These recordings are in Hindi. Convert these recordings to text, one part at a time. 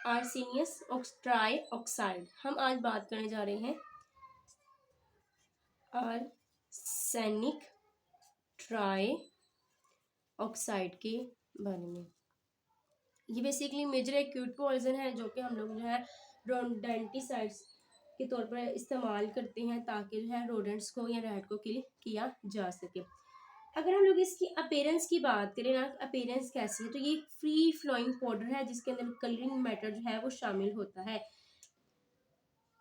आर्सेनियस ट्राई ऑक्साइड। हम आज बात करने जा रहे हैं आर्सेनिक ट्राई ऑक्साइड के बारे में। ये बेसिकली मेजर एक्यूट पॉइजन है जो कि हम लोग जो है रोडेंटिसाइड्स के तौर पर इस्तेमाल करते हैं ताकि जो है रोडेंट्स को या रैट को किल किया जा सके। अगर हम लोग इसकी अपीयरेंस की बात करें ना, अपीयरेंस कैसी है, तो ये फ्री फ्लोइंग पाउडर है जिसके अंदर कलरिंग मैटर जो है वो शामिल होता है।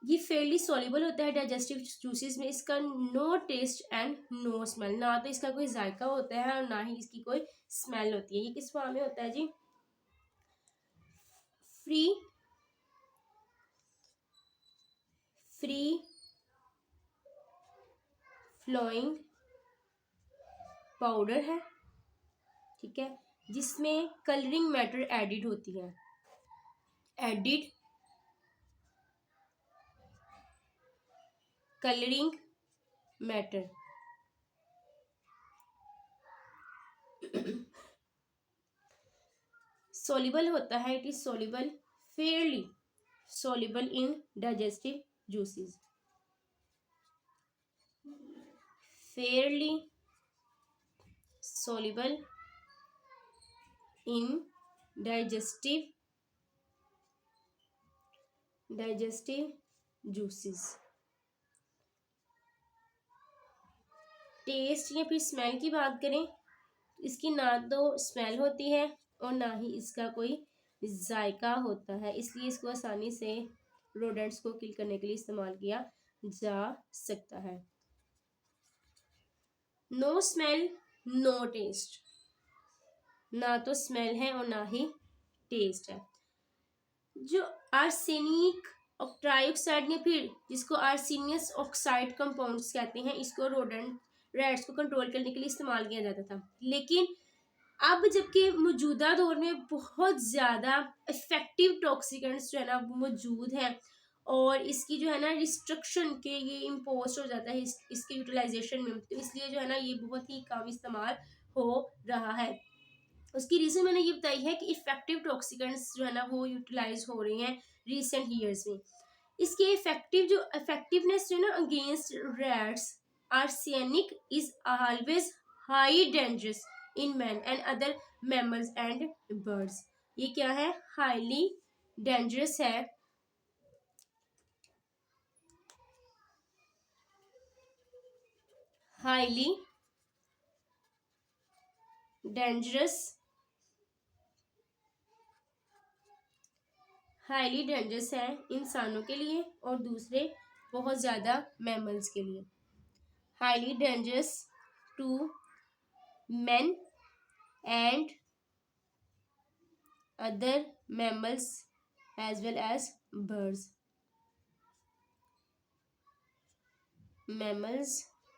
ये फेयरली सॉल्युबल होता है डाइजेस्टिव जूसेस में। इसका no taste and no smell, ना तो इसका कोई जायका होता है और ना ही इसकी कोई स्मेल होती है। ये किस फॉर्म में होता है जी? फ्री फ्लोइंग पाउडर है, ठीक है, जिसमें कलरिंग मैटर एडिड होती है। एडिड कलरिंग मैटर soluble होता है। It is soluble, fairly soluble in digestive juices, fairly soluble in digestive juices। Taste या फिर स्मेल की बात करें, इसकी ना तो स्मेल होती है और ना ही इसका कोई जायका होता है, इसलिए इसको आसानी से रोडेंट्स को किल करने के लिए इस्तेमाल किया जा सकता है। नो स्मेल नो टेस्ट, ना तो स्मेल है और ना ही टेस्ट है। जो आर्सेनिक ट्राइऑक्साइड या फिर जिसको आर्सेनियस ऑक्साइड कंपाउंड्स कहते हैं, इसको रोडेंट रैट्स को कंट्रोल करने के लिए इस्तेमाल किया जाता था। लेकिन अब जबकि मौजूदा दौर में बहुत ज़्यादा इफेक्टिव टॉक्सिकेंट्स जो है ना मौजूद हैं और इसकी जो है ना रिस्ट्रिक्शन के ये इम्पोज हो जाता है इसके यूटिलाइजेशन में, तो इसलिए जो है ना ये बहुत ही कम इस्तेमाल हो रहा है। उसकी रीज़न मैंने ये बताई है कि इफेक्टिव टॉक्सिकेंट्स जो है ना वो यूटिलाइज हो रहे हैं रिसेंट ईयर्स में। इसके इफेक्टिवनेस जो है ना against rats, arsenic is always high dangerous in man and other mammals and birds. ये क्या है? हाईली डेंजरस है, हाईली डेंजरस, हाईली डेंजरस है इंसानों के लिए और दूसरे बहुत ज़्यादा मैमल्स के लिए। Highly dangerous to men and other mammals as well as birds। Mammals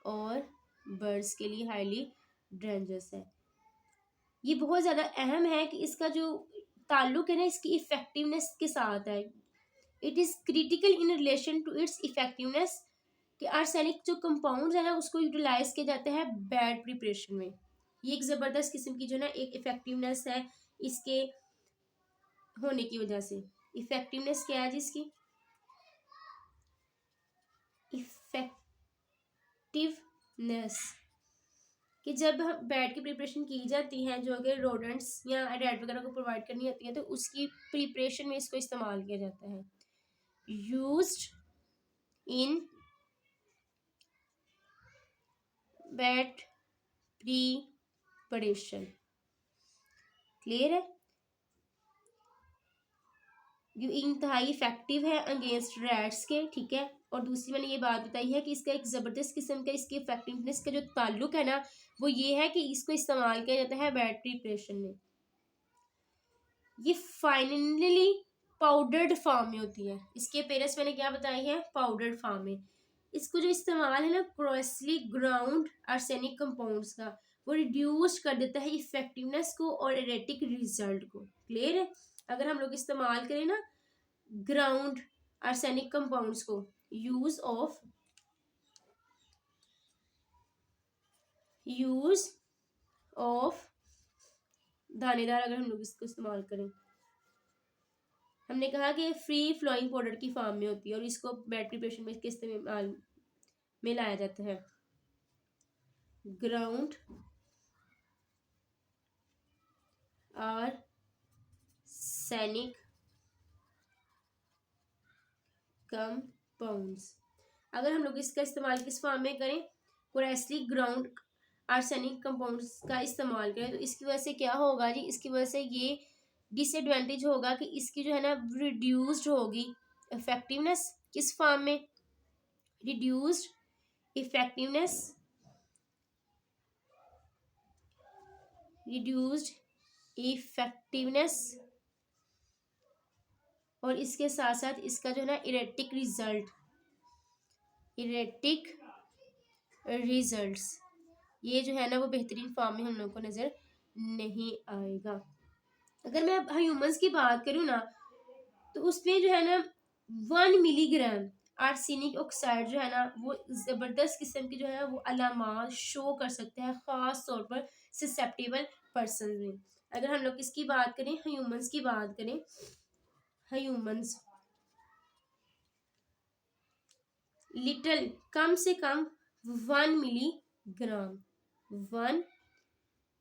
और बर्ड्स के लिए हाईली डेंजरस है। ये बहुत ज़्यादा अहम है कि इसका जो ताल्लुक है ना इसकी इफेक्टिवनेस के साथ है। It is critical in relation to its effectiveness कि आर्सेनिक जो कंपाउंड है ना उसको यूटिलाइज किया जाता है बैड प्रिपरेशन में। ये एक ज़बरदस्त किस्म की जो ना एक इफेक्टिवनेस है इसके होने की वजह से। इफेक्टिवनेस क्या है जिसकी? इफेक्टिवनेस कि जब हम बैड की प्रिपरेशन की जाती है जो अगर रोडेंट्स या रैट वगैरह को प्रोवाइड करनी होती है तो उसकी प्रिपरेशन में इसको इस्तेमाल किया जाता है। Used in bad preparation, clear है? ये इंतहाई इफेक्टिव है अगेंस्ट रैट्स के, ठीक है। और दूसरी मैंने ये बात बताई है कि इसका एक ज़बरदस्त किस्म का इसकी इफेक्टिवनेस का जो ताल्लुक है ना वो ये है कि इसको इस्तेमाल किया जाता है बैड प्रिपरेशन में। ये फाइनली पाउडर्ड फॉर्म में होती है। इसके पेरेंट्स मैंने क्या बताई है? पाउडर्ड फॉर्म में। इसको जो इस्तेमाल है ना क्रॉसली ग्राउंड आर्सेनिक कंपाउंड्स का, वो रिड्यूस कर देता है इफेक्टिवनेस को और एरेटिक रिजल्ट को, क्लियर है? अगर हम लोग इस्तेमाल करें ना ग्राउंड आर्सेनिक कंपाउंड्स को, यूज ऑफ दानेदार, अगर हम लोग इसको इस्तेमाल करें हमने कहा कि फ्री फ्लोइंग पाउडर की फॉर्म में होती है और इसको बैड प्रिपरेशन में किस इस्तेमाल में लाया जाता है? Ground arsenic compounds. अगर हम लोग इसका इस्तेमाल किस फॉर्म में करें, कोरेसली ग्राउंड आर्सेनिक कंपाउंड्स का इस्तेमाल करें, तो इसकी वजह से क्या होगा जी, इसकी वजह से ये डिसएडवांटेज होगा कि इसकी जो है ना रिड्यूस्ड होगी इफेक्टिवनेस। किस फॉर्म में? रिड्यूस्ड इफेक्टिवनेस, रिड्यूस्ड इफेक्टिवनेस, और इसके साथ साथ इसका जो है ना इरेटिक रिजल्ट्स, ये जो है ना वो बेहतरीन फॉर्म में हम लोग को नजर नहीं आएगा। अगर मैं ह्यूमंस की बात करूँ ना, तो उसमें जो है ना 1 मिलीग्राम आर्सेनिक ऑक्साइड जो है ना वो जबरदस्त किस्म की जो है वो अलामात शो कर सकते हैं, खास तौर पर ससेप्टेबल पर्सन में। अगर हम लोग इसकी बात करें, ह्यूमंस की बात करें, ह्यूमंस लिटिल कम से कम 1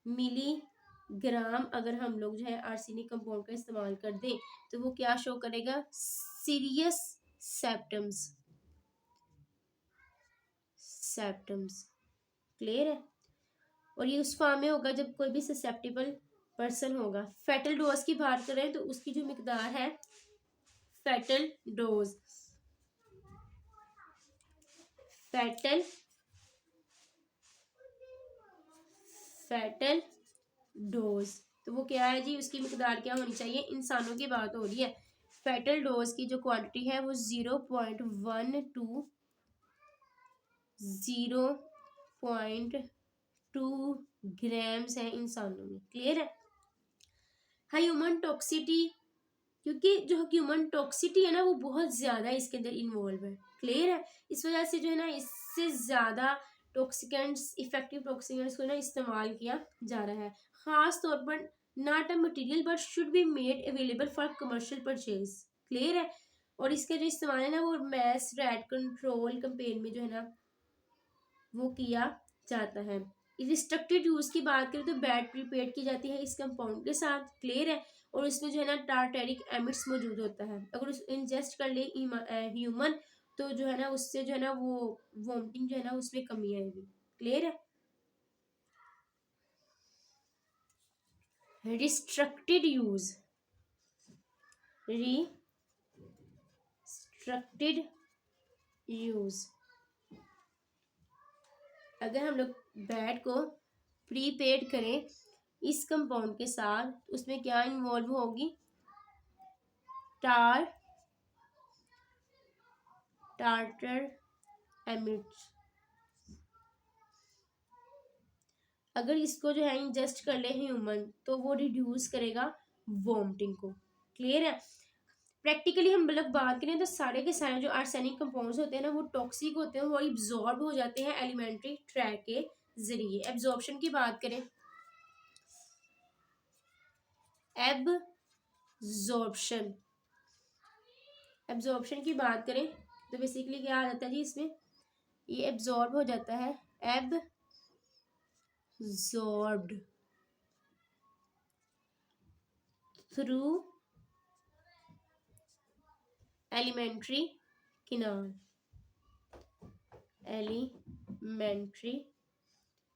मिलीग्राम अगर हम लोग जो है आर्सेनिक कंपाउंड का इस्तेमाल कर दें तो वो क्या शो करेगा? Serious symptoms. क्लियर है? और ये उस फॉर्म में होगा जब कोई भी ससेप्टेबल पर्सन होगा। फेटल डोज की बात करें तो उसकी जो मिकदार है, फेटल डोज तो वो क्या है जी, उसकी मिकदार क्या होनी चाहिए? इंसानों की बात हो रही है। फेटल डोज की जो क्वांटिटी है वो 0.1 to 0.2 ग्राम्स है इंसानों में। क्लियर है? ह्यूमन टॉक्सिटी, क्योंकि जो ह्यूमन टॉक्सिटी है ना वो बहुत ज्यादा इसके अंदर इन्वॉल्व है। क्लियर है? इस वजह से जो है ना इससे ज्यादा टॉक्सिकेंट्स, इफेक्टिव टॉक्सिकेंट्स को ना इस्तेमाल किया जा रहा है, खास तौर पर not a material but should be made available for commercial purchase. Clear है? और इसका जो इस्तेमाल है ना वो मैस रैट कंट्रोल कैंपेन में जो है ना वो किया जाता है। रिस्ट्रिक्टेड यूज की बात करें तो बैड प्रिपेयर्ड की जाती है इस कंपाउंड के साथ। क्लियर है? और इसमें जो है ना टार्टेरिक एमिड्स मौजूद होता है। अगर उस इंजेस्ट कर ले ह्यूमन तो जो है ना उससे जो है ना वो वोमिटिंग जो है ना उसमें कमी आएगी। क्लियर है? रिस्ट्रिक्टेड यूज, अगर हम लोग बैड को प्रीपेड करें इस कंपाउंड के साथ, उसमें क्या इन्वॉल्व होगी? Tartar amidst. अगर इसको जो है इंजेस्ट कर ले ह्यूमन तो वो रिड्यूस करेगा वोमिटिंग को। क्लियर है? प्रैक्टिकली हम लोग बात करें तो सारे के सारे जो आर्सेनिक कंपाउंड्स होते हैं ना वो टॉक्सिक होते हैं, वो एब्जॉर्ब हो जाते हैं एलिमेंट्री ट्रैक के जरिए। एब्जॉर्प्शन की बात करें, एब्जॉर्प्शन की बात करें तो बेसिकली क्या आ जाता है जी इसमें, ये एब्जॉर्ब हो जाता है, absorbed through alimentary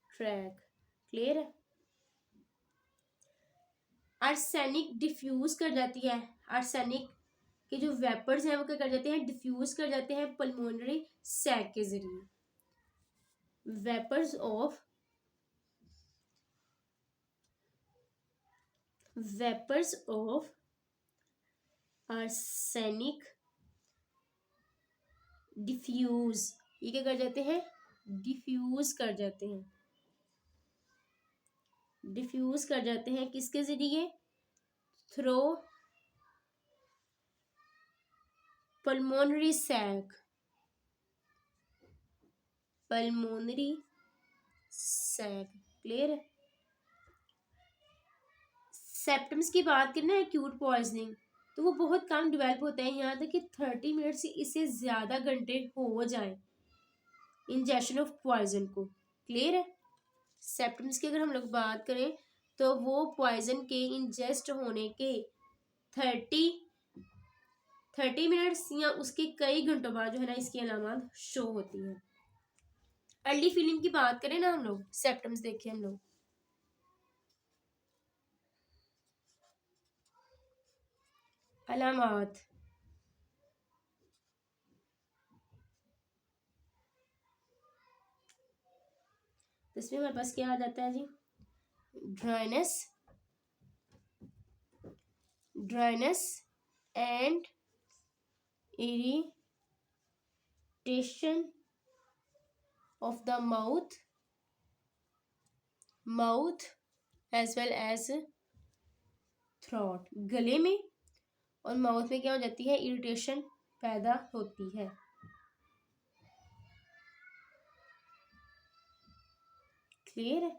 tract. Clear है? आर्सेनिक डिफ्यूज कर जाती है, आर्सेनिक के जो वेपर्स हैं वो क्या कर जाते हैं? डिफ्यूज कर जाते हैं पल्मोनरी सैक के जरिए। वेपर्स ऑफ आर्सेनिक डिफ्यूज, ये क्या कर जाते हैं? डिफ्यूज कर जाते हैं किसके जरिए? Through pulmonary sac. क्लियर है? सेप्टम्स की बात करें ना, एक्यूट पॉइजनिंग, तो वो बहुत कम डेवलप होता है, यहाँ तक कि 30 मिनट से इससे ज़्यादा घंटे हो जाए इंजेक्शन ऑफ पॉइजन को। क्लियर है। सिम्टम्स की अगर हम लोग बात करें तो वो पॉइजन के इंजेस्ट होने के 30 मिनट्स या उसके कई घंटों बाद जो है ना इसकी अलामत शो होती है। अर्ली फीलिंग की बात करें ना हम लोग, सिम्टम्स देखें हम लोग, अलामत, तो इसमें हमारे पास क्या आ जाता है जी, dryness, dryness and irritation of the mouth, mouth as well as throat, गले में और माउथ में क्या हो जाती है, इरिटेशन पैदा होती है। क्लियर है।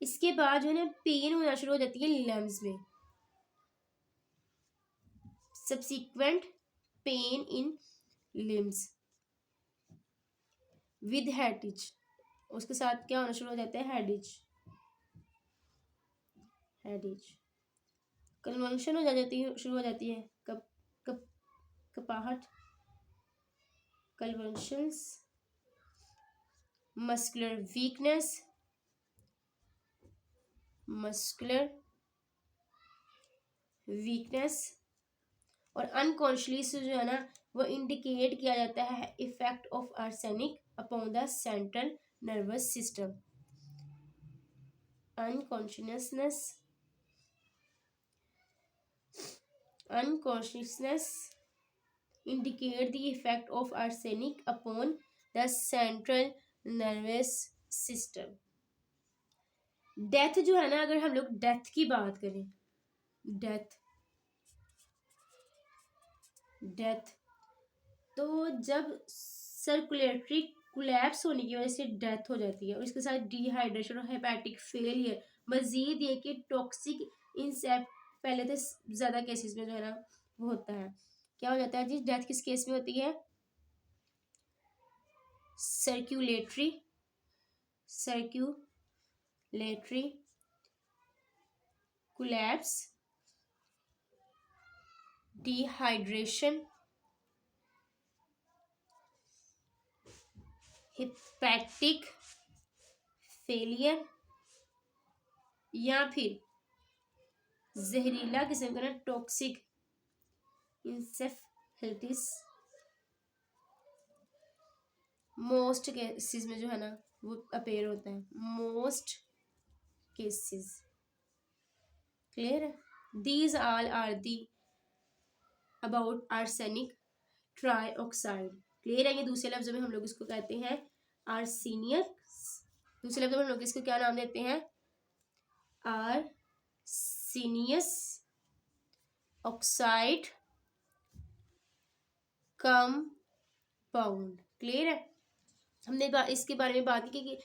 इसके बाद जो है ना पेन होना शुरू हो जाती है लिम्स में, subsequent pain in limbs with headache, उसके साथ क्या होना शुरू हो जाता है, हेडेज, हेडेज, कन्वल्शन हो जाती है, शुरू हो जाती है, कप कप कपाहट, convulsions, muscular weakness, muscular weakness, और अनकॉन्शियसली जो है ना वो इंडिकेट किया जाता है effect of arsenic upon the central nervous system. Unconsciousness, unconsciousness indicate the effect of arsenic upon the central nervous system। Death जो है ना, अगर हम लोग डेथ की बात करें, डेथ, डेथ तो जब सर्कुलेटरी कोलैप्स होने की वजह से डेथ हो जाती है और इसके साथ डिहाइड्रेशन और हेपेटिक फेलियर, मजीद ये कि टॉक्सिक इंसेफेलाइटिस ज़्यादा केसेस में जो है ना वो होता है। क्या हो जाता है जी, डेथ किस केस में होती है, circulatory, circulatory collapse, dehydration, hepatic failure, या फिर जहरीला किस्म का ना टॉक्सिक इंसेफेलाइटिस, मोस्ट केसेस में जो है ना वो अपेयर होता है, मोस्ट केसेस। क्लियर है। These all are the about arsenic trioxide. Clear है। ये दूसरे लफ्जों में हम लोग इसको कहते हैं आर्सेनियस, दूसरे लफ्जों में हम लोग इसको क्या नाम देते हैं, आर्सेनियस ऑक्साइड कंपाउंड। क्लियर है। हमने इसके बारे में बात की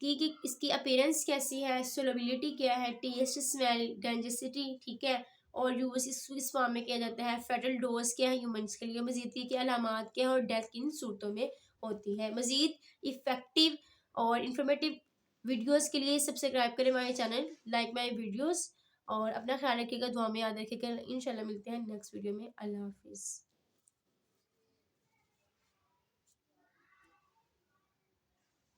कि इसकी अपीयरेंस कैसी है, सोलबिलिटी क्या है, टेस्ट, स्मेल, डेंजिसिटी, ठीक है, और यूज इस फॉर्म में किया जाता है, फेटल डोज क्या है ह्यूमंस के लिए, मजीद की अलामात क्या है और डेथ किन सूरतों में होती है। मजीद इफेक्टिव और इंफॉर्मेटिव वीडियोस के लिए सब्सक्राइब करें हमारे चैनल, लाइक माई वीडियोस, और अपना ख्याल रखिएगा, दुआ में याद रखिएगा। इंशाल्लाह मिलते हैं नेक्स्ट वीडियो में। अल्लाह हाफिज़।